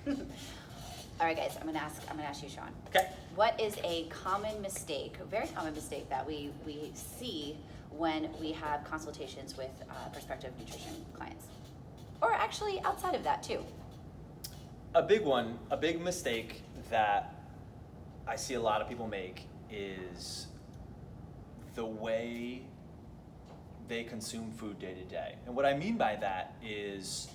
All right, guys, I'm gonna ask you, Sean. Okay. What is a common mistake, a very common mistake that we see when we have consultations with prospective nutrition clients? Or actually outside of that too. A big mistake that I see a lot of people make is the way they consume food day to day. And what I mean by that is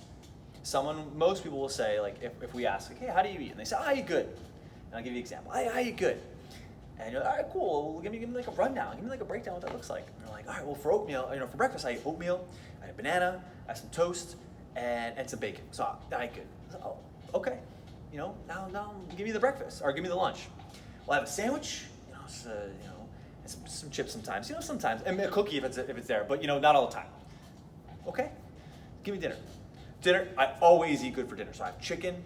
most people will say, like, if we ask, like, hey, how do you eat? And they say, I eat good. And I'll give you an example. I eat good. And you're like, all right, cool. Well, give me like a rundown. Give me like a breakdown of what that looks like. And they're like, all right, well, for oatmeal, for breakfast, I eat oatmeal, I eat banana, I have some toast, and some bacon. So I eat good. So, oh, okay. Now give me the breakfast, or give me the lunch. Well, I have a sandwich, and some chips sometimes, sometimes, and a cookie if it's there, but not all the time. Okay, give me dinner. Dinner, I always eat good for dinner. So I have chicken,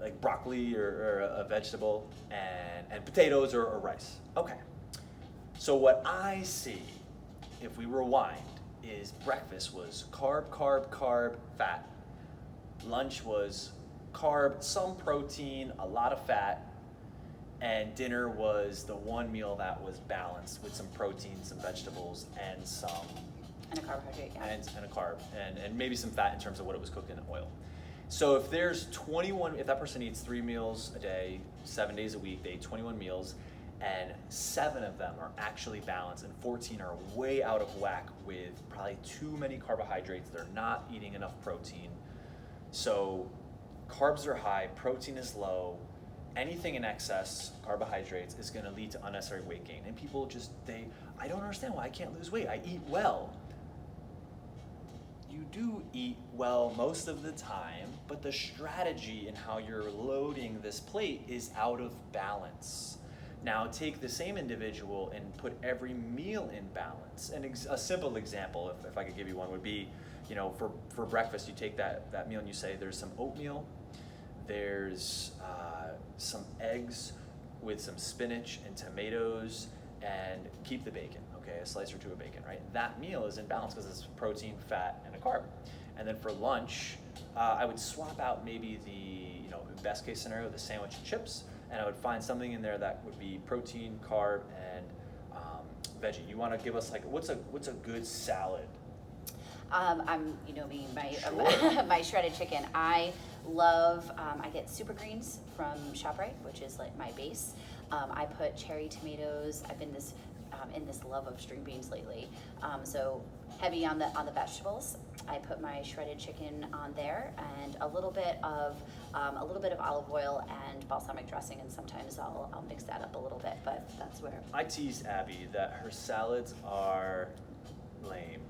like broccoli or a vegetable, and potatoes or rice. Okay. So what I see, if we rewind, is breakfast was carb, fat. Lunch was carb, some protein, a lot of fat. And dinner was the one meal that was balanced with some protein, some vegetables, and And a carbohydrate, yeah. and a carb, and maybe some fat in terms of what it was cooked in oil. So if that person eats 3 meals a day, 7 days a week, they eat 21 meals, and 7 of them are actually balanced, and 14 are way out of whack with probably too many carbohydrates. They're not eating enough protein. So carbs are high, protein is low. Anything in excess, carbohydrates, is going to lead to unnecessary weight gain. And people I don't understand why I can't lose weight. I eat well. You do eat well most of the time, but the strategy in how you're loading this plate is out of balance. Now take the same individual and put every meal in balance. And a simple example, if I could give you one, would be, for breakfast, you take that meal and you say there's some oatmeal, there's some eggs with some spinach and tomatoes, and keep the bacon, okay, a slice or two of bacon, right? That meal is in balance because it's protein, fat, and a carb. And then for lunch, I would swap out maybe the best case scenario, the sandwich and chips, and I would find something in there that would be protein, carb, and veggie. You want to give us what's a good salad? Me, my shredded chicken. I love, I get super greens from ShopRite, which is like my base. I put cherry tomatoes. I've been in this love of string beans lately. So heavy on the vegetables. I put my shredded chicken on there, and a little bit of olive oil and balsamic dressing, and sometimes I'll mix that up a little bit. But that's where I tease Abby that her salads are lame.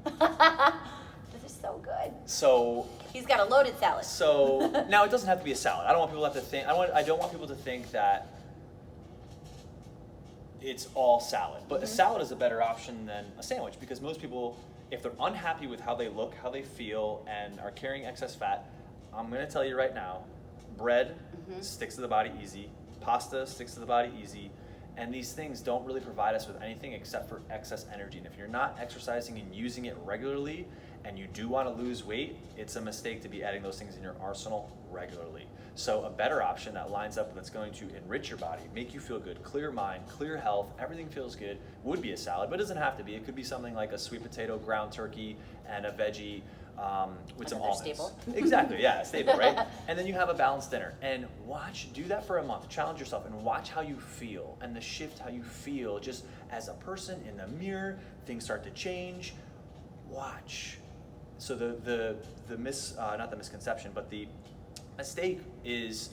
This is so good. So he's got a loaded salad. So now it doesn't have to be a salad. I don't want people to think. I don't want people to think that it's all salad. But a salad is a better option than a sandwich, because most people, if they're unhappy with how they look, how they feel, and are carrying excess fat, I'm going to tell you right now, bread sticks to the body easy, pasta sticks to the body easy, and these things don't really provide us with anything except for excess energy. And if you're not exercising and using it regularly, and you do want to lose weight, it's a mistake to be adding those things in your arsenal regularly. So a better option that lines up, that's going to enrich your body, make you feel good, clear mind, clear health, everything feels good, would be a salad, but it doesn't have to be. It could be something like a sweet potato, ground turkey, and a veggie with some almonds. Staple. Exactly, yeah, staple, right? And then you have a balanced dinner. And do that for a month. Challenge yourself and watch how you feel, and the shift how you feel just as a person in the mirror. Things start to change. Watch. So not the misconception, but the mistake is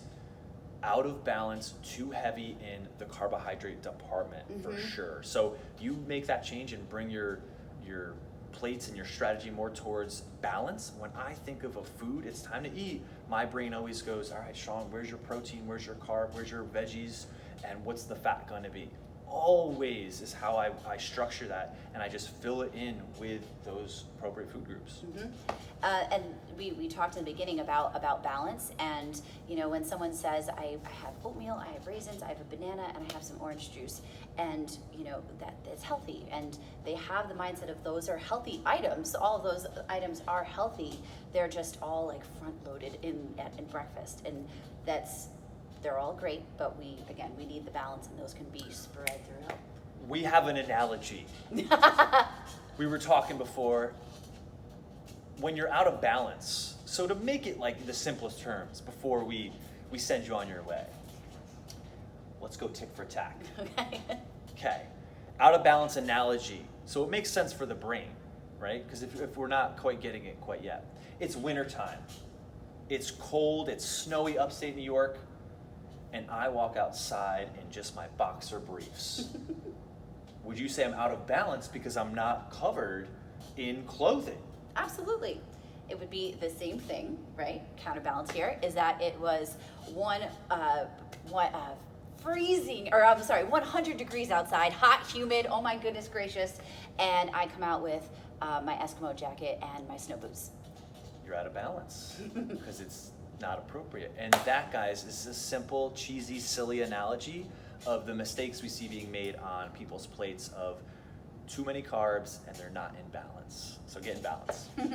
out of balance, too heavy in the carbohydrate department, for sure. So you make that change and bring your plates and your strategy more towards balance. When I think of a food, it's time to eat, my brain always goes, all right, Sean, where's your protein, where's your carb, where's your veggies, and what's the fat going to be? always is how I structure that, and I just fill it in with those appropriate food groups. And we talked in the beginning about balance, and you know, when someone says I have oatmeal, I have raisins, I have a banana, and I have some orange juice, and you know that it's healthy, and they have the mindset of those are healthy items. All of those items are healthy. They're just all like front loaded in breakfast, and they're all great, but we need the balance, and those can be spread throughout. We have an analogy. We were talking before, when you're out of balance, so to make it like the simplest terms before we send you on your way, let's go tick for tack. Okay. Out of balance analogy. So it makes sense for the brain, right? Because if we're not quite getting it quite yet. It's wintertime. It's cold, it's snowy upstate New York, and I walk outside in just my boxer briefs. Would you say I'm out of balance because I'm not covered in clothing? Absolutely. It would be the same thing, right? Counterbalance here is that it was 100 degrees outside, hot, humid, oh my goodness gracious, and I come out with my Eskimo jacket and my snow boots. You're out of balance because it's not appropriate. And that, guys, is a simple, cheesy, silly analogy of the mistakes we see being made on people's plates of too many carbs and they're not in balance. So get in balance.